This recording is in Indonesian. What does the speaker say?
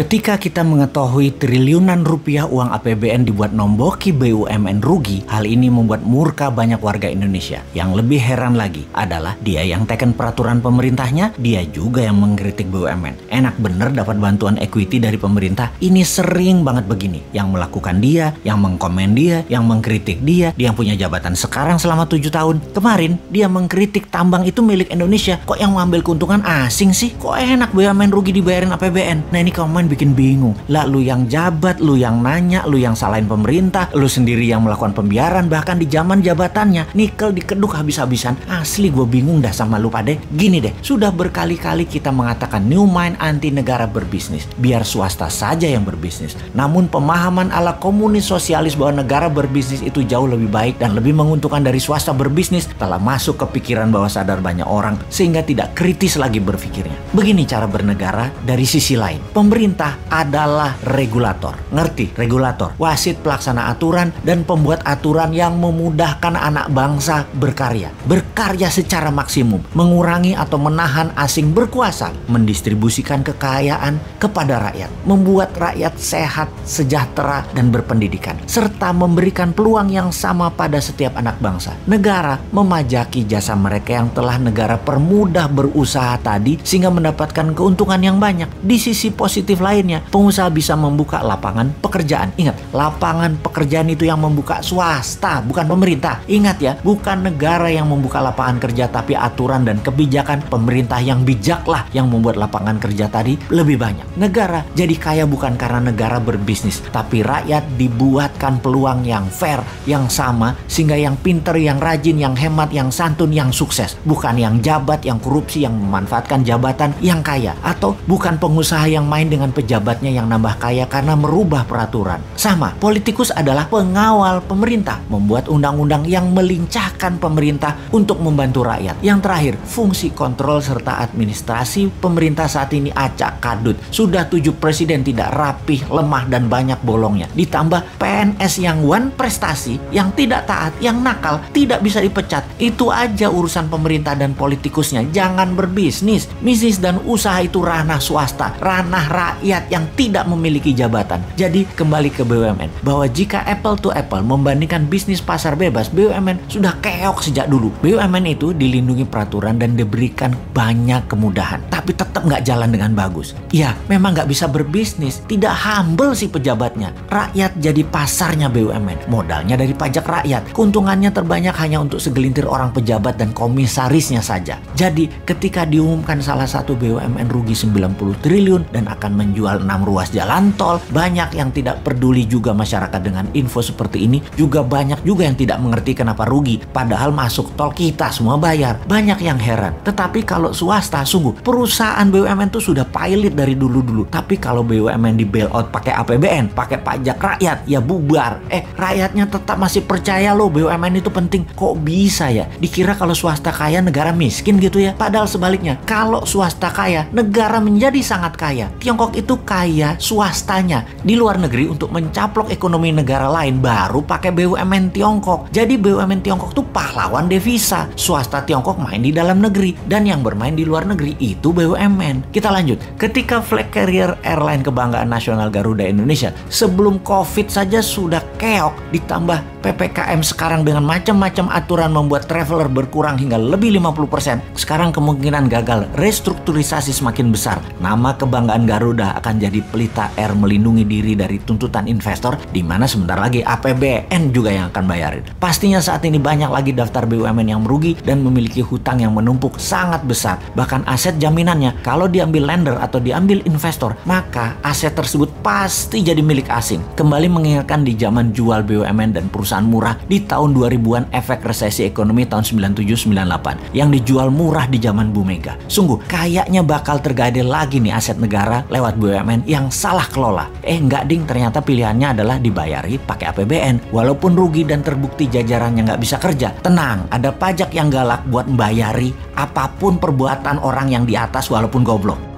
Ketika kita mengetahui triliunan rupiah uang APBN dibuat nomboki BUMN rugi, hal ini membuat murka banyak warga Indonesia. Yang lebih heran lagi adalah dia yang teken peraturan pemerintahnya, dia juga yang mengkritik BUMN. Enak bener dapat bantuan equity dari pemerintah. Ini sering banget begini. Yang melakukan dia, yang mengkomen dia, yang mengkritik dia yang punya jabatan sekarang selama 7 tahun. Kemarin dia mengkritik tambang itu milik Indonesia. Kok yang mengambil keuntungan asing sih? Kok enak BUMN rugi dibayarin APBN? Nah ini komen bikin bingung. Lah lu yang jabat, lu yang nanya, lu yang salahin pemerintah, lu sendiri yang melakukan pembiaran, bahkan di zaman jabatannya nikel dikeduk habis-habisan. Asli gue bingung dah sama lu pade. Gini deh, sudah berkali-kali kita mengatakan new mind anti negara berbisnis, biar swasta saja yang berbisnis. Namun pemahaman ala komunis sosialis bahwa negara berbisnis itu jauh lebih baik dan lebih menguntungkan dari swasta berbisnis telah masuk ke pikiran bawah sadar banyak orang sehingga tidak kritis lagi berpikirnya. Begini cara bernegara dari sisi lain. Pemerintah adalah regulator. Ngerti? Regulator. Wasit pelaksana aturan dan pembuat aturan yang memudahkan anak bangsa berkarya. Berkarya secara maksimum. Mengurangi atau menahan asing berkuasa. Mendistribusikan kekayaan kepada rakyat. Membuat rakyat sehat, sejahtera, dan berpendidikan. Serta memberikan peluang yang sama pada setiap anak bangsa. Negara memajaki jasa mereka yang telah negara permudah berusaha tadi sehingga mendapatkan keuntungan yang banyak. Di sisi positif lainnya, pengusaha bisa membuka lapangan pekerjaan. Ingat, lapangan pekerjaan itu yang membuka swasta, bukan pemerintah. Ingat ya, bukan negara yang membuka lapangan kerja, tapi aturan dan kebijakan pemerintah yang bijaklah yang membuat lapangan kerja tadi lebih banyak. Negara jadi kaya bukan karena negara berbisnis, tapi rakyat dibuatkan peluang yang fair, yang sama, sehingga yang pinter, yang rajin, yang hemat, yang santun, yang sukses. Bukan yang jabat, yang korupsi, yang memanfaatkan jabatan, yang kaya. Atau bukan pengusaha yang main dengan pejabatnya yang nambah kaya karena merubah peraturan. Sama, politikus adalah pengawal pemerintah, membuat undang-undang yang melincahkan pemerintah untuk membantu rakyat. Yang terakhir, fungsi kontrol serta administrasi pemerintah saat ini acak kadut. Sudah 7 presiden tidak rapih, lemah, dan banyak bolongnya. Ditambah PNS yang one prestasi, yang tidak taat, yang nakal, tidak bisa dipecat. Itu aja urusan pemerintah dan politikusnya. Jangan berbisnis. Bisnis dan usaha itu ranah swasta, ranah rakyat yang tidak memiliki jabatan. Jadi kembali ke BUMN, bahwa jika apple to apple membandingkan bisnis pasar bebas, BUMN sudah keok sejak dulu. BUMN itu dilindungi peraturan dan diberikan banyak kemudahan, tapi tetap nggak jalan dengan bagus. Ya, memang nggak bisa berbisnis, tidak humble si pejabatnya. Rakyat jadi pasarnya BUMN, modalnya dari pajak rakyat. Keuntungannya terbanyak hanya untuk segelintir orang pejabat dan komisarisnya saja. Jadi ketika diumumkan salah satu BUMN rugi 90 triliun dan akan menjual 6 ruas jalan tol, banyak yang tidak peduli juga masyarakat dengan info seperti ini. Juga banyak juga yang tidak mengerti kenapa rugi, padahal masuk tol kita semua bayar. Banyak yang heran. Tetapi kalau swasta, sungguh perusahaan BUMN itu sudah pilot dari dulu-dulu. Tapi kalau BUMN di bailout pakai APBN, pakai pajak rakyat, ya bubar. Rakyatnya tetap masih percaya loh BUMN itu penting. Kok bisa ya? Dikira kalau swasta kaya negara miskin gitu ya? Padahal sebaliknya, kalau swasta kaya negara menjadi sangat kaya. Tiongkok itu kaya swastanya di luar negeri untuk mencaplok ekonomi negara lain, baru pakai BUMN Tiongkok. Jadi BUMN Tiongkok tuh pahlawan devisa. Swasta Tiongkok main di dalam negeri, dan yang bermain di luar negeri itu BUMN. Kita lanjut. Ketika flag carrier airline kebanggaan nasional Garuda Indonesia sebelum COVID saja sudah keok, ditambah PPKM sekarang dengan macam-macam aturan membuat traveler berkurang hingga lebih 50%. Sekarang kemungkinan gagal restrukturisasi semakin besar. Nama kebanggaan Garuda akan jadi Pelita Air melindungi diri dari tuntutan investor, di mana sebentar lagi APBN juga yang akan bayarin. Pastinya saat ini banyak lagi daftar BUMN yang merugi dan memiliki hutang yang menumpuk sangat besar. Bahkan aset jaminannya kalau diambil lender atau diambil investor, maka aset tersebut pasti jadi milik asing. Kembali mengingatkan di zaman jual BUMN dan perusahaan murah di tahun 2000-an, efek resesi ekonomi tahun 97-98 yang dijual murah di zaman Bu Mega. Sungguh kayaknya bakal tergadai lagi nih aset negara lewat BUMN yang salah kelola. Enggak ding, ternyata pilihannya adalah dibayari pakai APBN walaupun rugi dan terbukti jajarannya nggak bisa kerja. Tenang, ada pajak yang galak buat membayari apapun perbuatan orang yang di atas walaupun goblok.